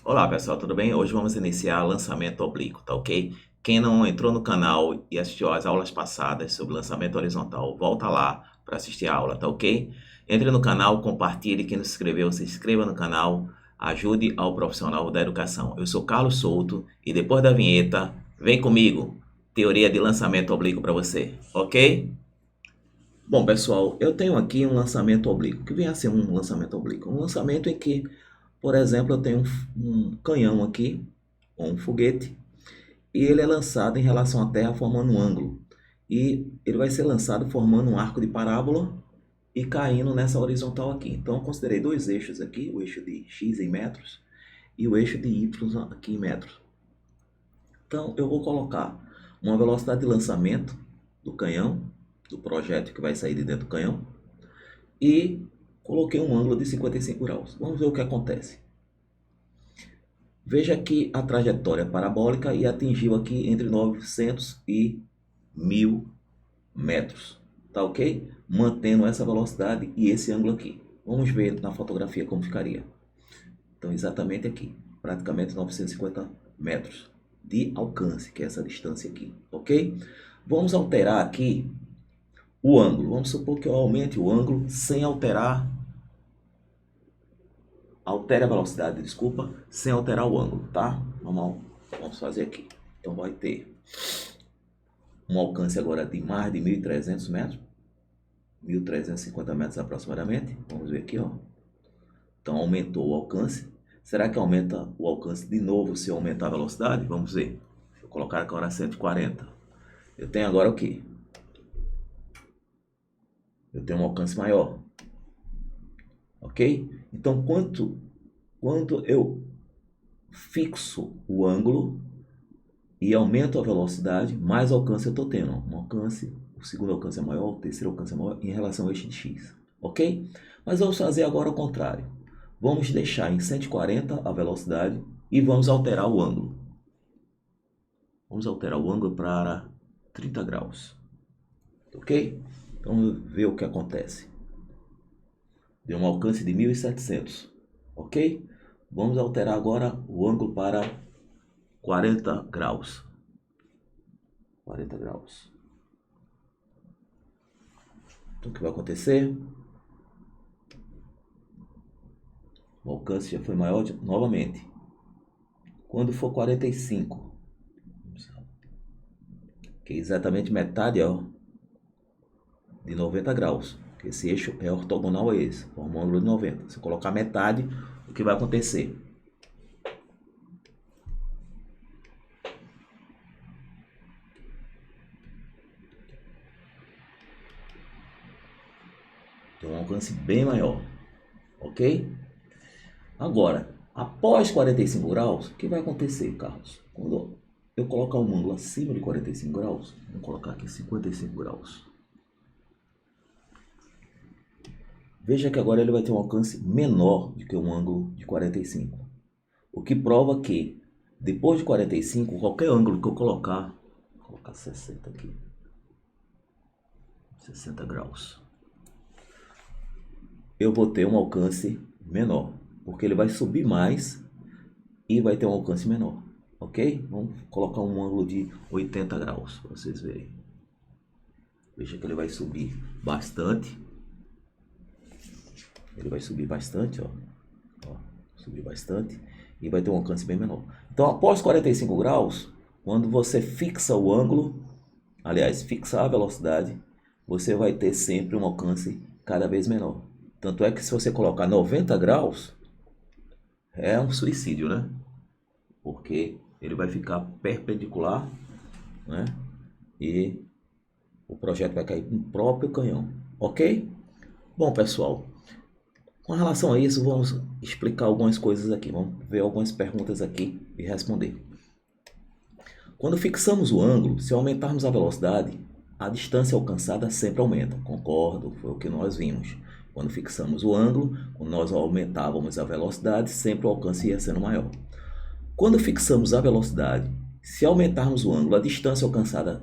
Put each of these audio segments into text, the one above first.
Olá pessoal, tudo bem? Hoje vamos iniciar lançamento oblíquo, tá ok? Quem não entrou no canal e assistiu às aulas passadas sobre lançamento horizontal, volta lá para assistir a aula, tá ok? Entre no canal, compartilhe, quem não se inscreveu, se inscreva no canal, ajude ao profissional da educação. Eu sou Carlos Souto e depois da vinheta, vem comigo, teoria de lançamento oblíquo para você, ok? Bom pessoal, eu tenho aqui um lançamento oblíquo. O que vem a ser um lançamento oblíquo? Um lançamento em que, por exemplo, eu tenho um canhão aqui, ou um foguete, e ele é lançado em relação à Terra formando um ângulo. E ele vai ser lançado formando um arco de parábola e caindo nessa horizontal aqui. Então eu considerei dois eixos aqui, o eixo de x em metros e o eixo de y aqui em metros. Então eu vou colocar uma velocidade de lançamento do canhão, do projétil que vai sair de dentro do canhão, e coloquei um ângulo de 55 graus. Vamos ver o que acontece. Veja que a trajetória parabólica e atingiu aqui entre 900 e 1000 metros. Tá ok? Mantendo essa velocidade e esse ângulo aqui. Vamos ver na fotografia como ficaria. Então, exatamente aqui. Praticamente 950 metros de alcance, que é essa distância aqui. Ok? Vamos alterar aqui o ângulo. Vamos supor que eu aumente o ângulo sem alterar. Altere a velocidade, desculpa, sem alterar o ângulo, tá? Vamos fazer aqui. Então vai ter um alcance agora de mais de 1.300 metros, 1.350 metros aproximadamente. Vamos ver aqui, ó. Então aumentou o alcance. Será que aumenta o alcance de novo se eu aumentar a velocidade? Vamos ver. Vou colocar agora 140. Eu tenho agora o quê? Eu tenho um alcance maior. Ok? Então quanto eu fixo o ângulo e aumento a velocidade, mais alcance eu estou tendo. Um alcance, o segundo alcance é maior, o terceiro alcance é maior em relação ao eixo de x. Ok? Mas vamos fazer agora o contrário. Vamos deixar em 140 a velocidade e vamos alterar o ângulo. Vamos alterar o ângulo para 30 graus. Ok? Então vamos ver o que acontece. Deu um alcance de 1.700. Ok? Vamos alterar agora o ângulo para 40 graus. 40 graus. Então o que vai acontecer? O alcance já foi maior novamente. Quando for 45, que é exatamente metade, ó, de 90 graus. Que esse eixo é ortogonal a esse, forma um ângulo de 90. Se eu colocar metade, o que vai acontecer? Tem um alcance bem maior, ok? Agora, após 45 graus, o que vai acontecer, Carlos? Quando eu colocar um ângulo acima de 45 graus, vamos colocar aqui 55 graus. Veja que agora ele vai ter um alcance menor do que um ângulo de 45. O que prova que, depois de 45, qualquer ângulo que eu colocar, vou colocar 60 aqui, 60 graus, eu vou ter um alcance menor, porque ele vai subir mais e vai ter um alcance menor, ok? Vamos colocar um ângulo de 80 graus para vocês verem. Veja que ele vai subir bastante. Ele vai subir bastante, ó, subir bastante e vai ter um alcance bem menor. Então, após 45 graus, quando você fixa o ângulo, aliás, fixar a velocidade, você vai ter sempre um alcance cada vez menor. Tanto é que se você colocar 90 graus, é um suicídio, né? Porque ele vai ficar perpendicular, né? E o projeto vai cair no próprio canhão, ok? Bom, pessoal, com relação a isso, vamos explicar algumas coisas aqui. Vamos ver algumas perguntas aqui e responder. Quando fixamos o ângulo, se aumentarmos a velocidade, a distância alcançada sempre aumenta. Concordo, foi o que nós vimos. Quando fixamos o ângulo, quando nós aumentávamos a velocidade, sempre o alcance ia sendo maior. Quando fixamos a velocidade, se aumentarmos o ângulo, a distância alcançada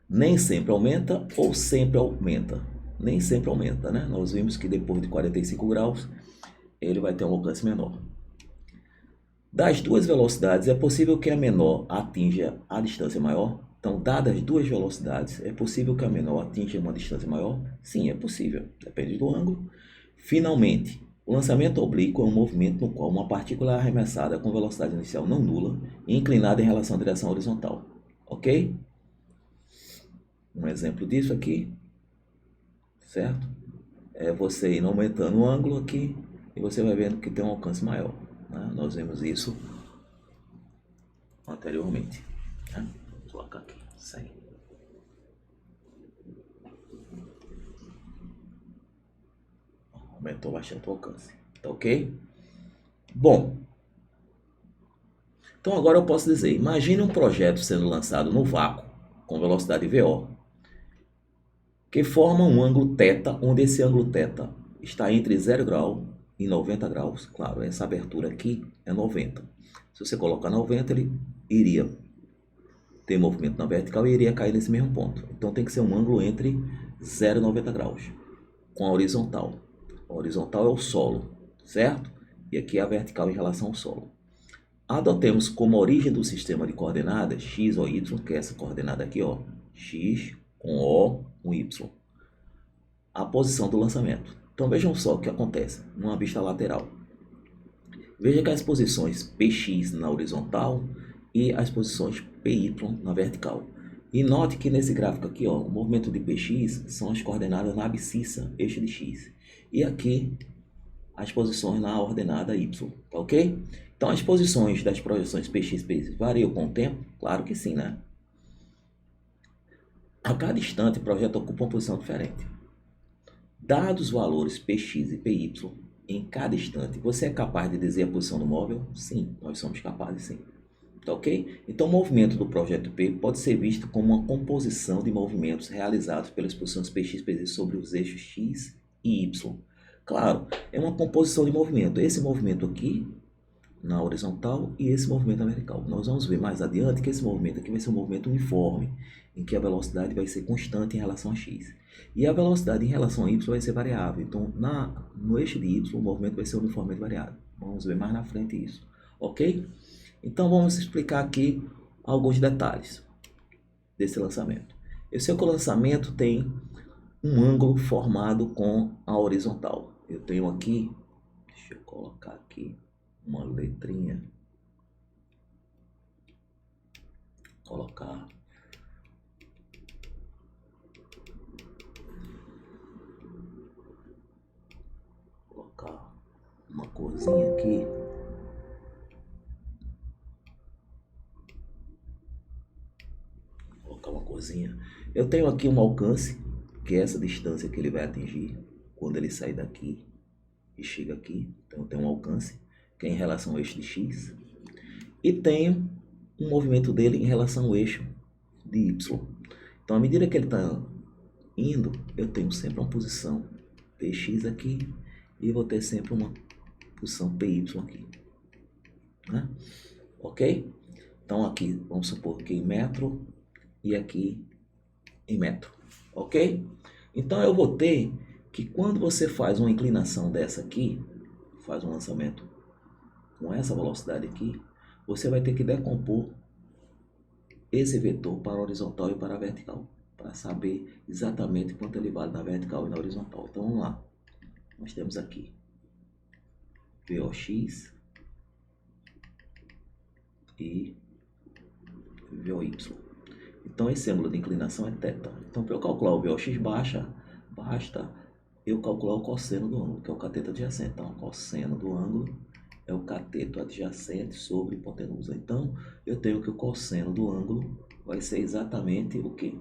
nem sempre aumenta ou sempre aumenta. Nem sempre aumenta, né? Nós vimos que depois de 45 graus, ele vai ter um alcance menor. Das duas velocidades, é possível que a menor atinja a distância maior? Então, dadas as duas velocidades, é possível que a menor atinja uma distância maior? Sim, é possível, depende do ângulo. Finalmente, o lançamento oblíquo é um movimento no qual uma partícula é arremessada com velocidade inicial não nula e inclinada em relação à direção horizontal. Ok? Um exemplo disso aqui, certo? É você ir aumentando o ângulo aqui e você vai vendo que tem um alcance maior, né? Nós vimos isso anteriormente, né? Vou colocar aqui, 100. Aumentou bastante o alcance, tá ok? Bom, então agora eu posso dizer, imagine um projeto sendo lançado no vácuo com velocidade VO, que forma um ângulo θ, onde esse ângulo θ está entre 0 grau e 90 graus. Claro, essa abertura aqui é 90. Se você colocar 90, ele iria ter movimento na vertical e iria cair nesse mesmo ponto. Então tem que ser um ângulo entre 0 e 90 graus, com a horizontal. A horizontal é o solo, certo? E aqui é a vertical em relação ao solo. Adotemos como origem do sistema de coordenadas x ou y, que é essa coordenada aqui, ó, x com O, com y, a posição do lançamento. Então vejam só o que acontece numa vista lateral. Veja que as posições px na horizontal e as posições py na vertical. E note que nesse gráfico aqui, ó, o movimento de px são as coordenadas na abscissa, eixo de x. E aqui as posições na ordenada y, tá ok? Então as posições das projeções px e py variam com o tempo? Claro que sim, né? A cada instante o projeto ocupa uma posição diferente. Dados os valores px e py em cada instante, você é capaz de dizer a posição do móvel? Sim, nós somos capazes sim. Tá ok? Então o movimento do projeto P pode ser visto como uma composição de movimentos realizados pelas posições px e py sobre os eixos x e y. Claro, é uma composição de movimento. Esse movimento aqui na horizontal e esse movimento na vertical. Nós vamos ver mais adiante que esse movimento aqui vai ser um movimento uniforme, em que a velocidade vai ser constante em relação a x. E a velocidade em relação a y vai ser variável. Então, no eixo de y, o movimento vai ser uniformemente variável. Vamos ver mais na frente isso. Ok? Então, vamos explicar aqui alguns detalhes desse lançamento. Eu sei que o lançamento tem um ângulo formado com a horizontal. Eu tenho aqui, deixa eu colocar aqui uma letrinha, colocar uma corzinha aqui, colocar uma corzinha. Eu tenho aqui um alcance, que é essa distância que ele vai atingir quando ele sair daqui e chega aqui. Então eu tenho um alcance que é em relação ao eixo de x, e tenho um movimento dele em relação ao eixo de y. Então, à medida que ele está indo, eu tenho sempre uma posição px aqui e vou ter sempre uma posição py aqui, né? Ok? Então, aqui, vamos supor que em metro e aqui em metro, ok? Então, eu vou ter que quando você faz uma inclinação dessa aqui, faz um lançamento com essa velocidade aqui, você vai ter que decompor esse vetor para a horizontal e para a vertical, para saber exatamente quanto ele vale na vertical e na horizontal. Então vamos lá. Nós temos aqui VOX e VOY. Então esse ângulo de inclinação é θ. Então para eu calcular o VOX basta eu calcular o cosseno do ângulo, que é o cateto adjacente. Então o cosseno do ângulo é o cateto adjacente sobre hipotenusa. Então eu tenho que o cosseno do ângulo vai ser exatamente o que?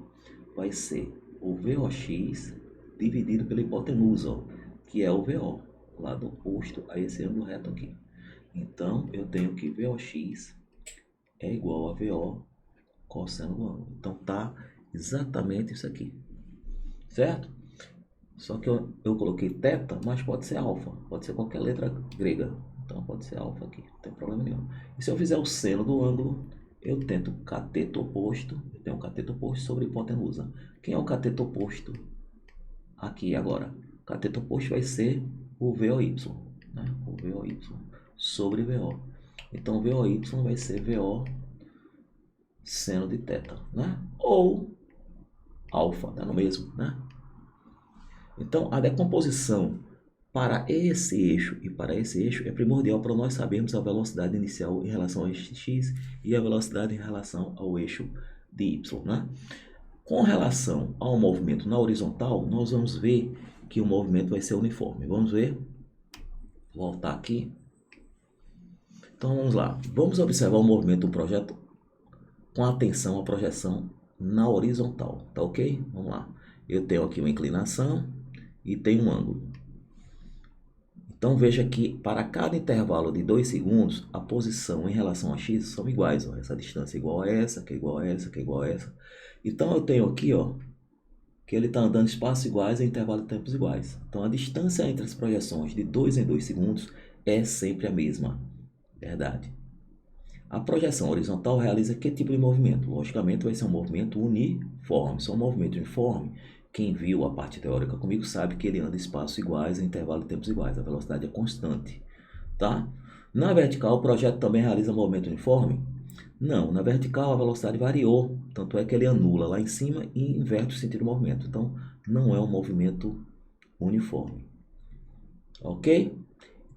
Vai ser o VOX dividido pela hipotenusa, ó, que é o VO, lado oposto a esse ângulo reto aqui. Então eu tenho que VOX é igual a VO cosseno do ângulo. Então tá exatamente isso aqui, certo? Só que eu coloquei θ, mas pode ser alfa, pode ser qualquer letra grega. Então pode ser alfa aqui, não tem problema nenhum. E se eu fizer o seno do ângulo, eu tento o cateto oposto, eu tenho um cateto oposto sobre hipotenusa. Quem é o cateto oposto aqui agora? O cateto oposto vai ser o VOY, né? O VOY sobre VO. Então, VOY vai ser VO seno de θ, né? Ou alfa, dá no mesmo, né? Então, a decomposição para esse eixo e para esse eixo é primordial para nós sabermos a velocidade inicial em relação ao eixo x e a velocidade em relação ao eixo de y, né? Com relação ao movimento na horizontal, nós vamos ver que o movimento vai ser uniforme. Vamos ver? Vou voltar aqui. Então, vamos lá. Vamos observar o movimento do projeto com atenção à projeção na horizontal, tá ok? Vamos lá. Eu tenho aqui uma inclinação e tenho um ângulo. Então veja que para cada intervalo de 2 segundos, a posição em relação a x são iguais. Ó. Essa distância é igual a essa, que é igual a essa, que é igual a essa. Então eu tenho aqui, ó, que ele está andando espaços iguais em intervalo de tempos iguais. Então a distância entre as projeções de 2 em 2 segundos é sempre a mesma. Verdade. A projeção horizontal realiza que tipo de movimento? Logicamente vai ser um movimento uniforme. Se é um movimento uniforme, quem viu a parte teórica comigo sabe que ele anda em espaços iguais, em intervalo de tempos iguais. A velocidade é constante, tá? Na vertical, o projeto também realiza movimento uniforme? Não, na vertical a velocidade variou, tanto é que ele anula lá em cima e inverte o sentido do movimento. Então, não é um movimento uniforme. Ok?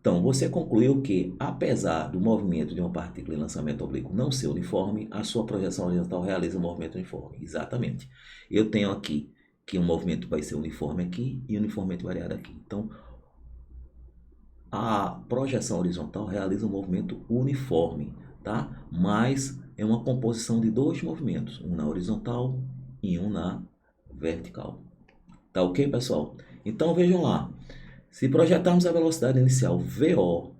Então, você concluiu que, apesar do movimento de uma partícula em lançamento oblíquo não ser uniforme, a sua projeção horizontal realiza um movimento uniforme. Exatamente. Eu tenho aqui que o movimento vai ser uniforme aqui e uniformemente variado aqui. Então, a projeção horizontal realiza um movimento uniforme, tá? Mas é uma composição de dois movimentos, um na horizontal e um na vertical. Tá ok, pessoal? Então, vejam lá. Se projetarmos a velocidade inicial VO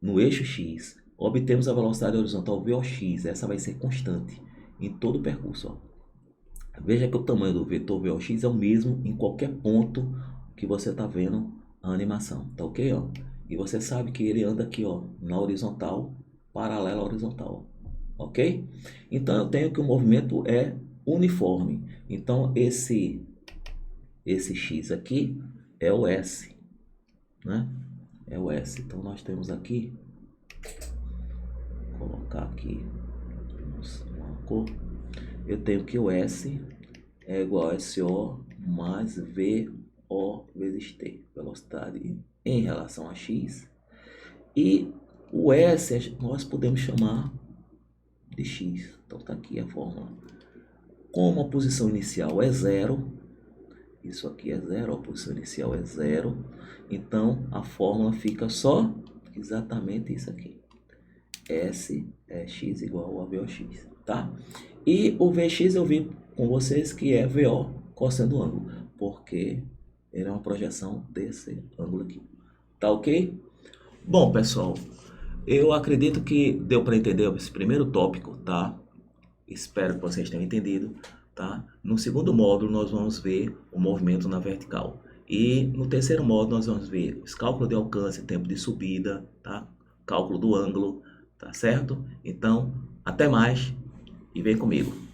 no eixo x, obtemos a velocidade horizontal VOX. Essa vai ser constante em todo o percurso. Ó. Veja que o tamanho do vetor VOX é o mesmo em qualquer ponto que você está vendo a animação. Tá ok? Ó? E você sabe que ele anda aqui, ó, na horizontal, paralela à horizontal. Ok? Então eu tenho que o movimento é uniforme. Então esse x aqui é o S. Né? É o S. Então nós temos aqui, vou colocar aqui uma cor. Eu tenho que o S é igual a SO mais VO vezes T, velocidade em relação a x. E o S nós podemos chamar de x. Então tá aqui a fórmula. Como a posição inicial é zero, isso aqui é zero, a posição inicial é zero, então a fórmula fica só exatamente isso aqui. S é x igual a VOX, tá? E o VX eu vi com vocês que é VO cosseno do ângulo, porque ele é uma projeção desse ângulo aqui. Tá ok? Bom, pessoal, eu acredito que deu para entender esse primeiro tópico, tá? Espero que vocês tenham entendido. Tá? No segundo módulo, nós vamos ver o movimento na vertical. E no terceiro módulo, nós vamos ver os cálculos de alcance, tempo de subida, tá? Cálculo do ângulo, tá certo? Então, até mais e vem comigo.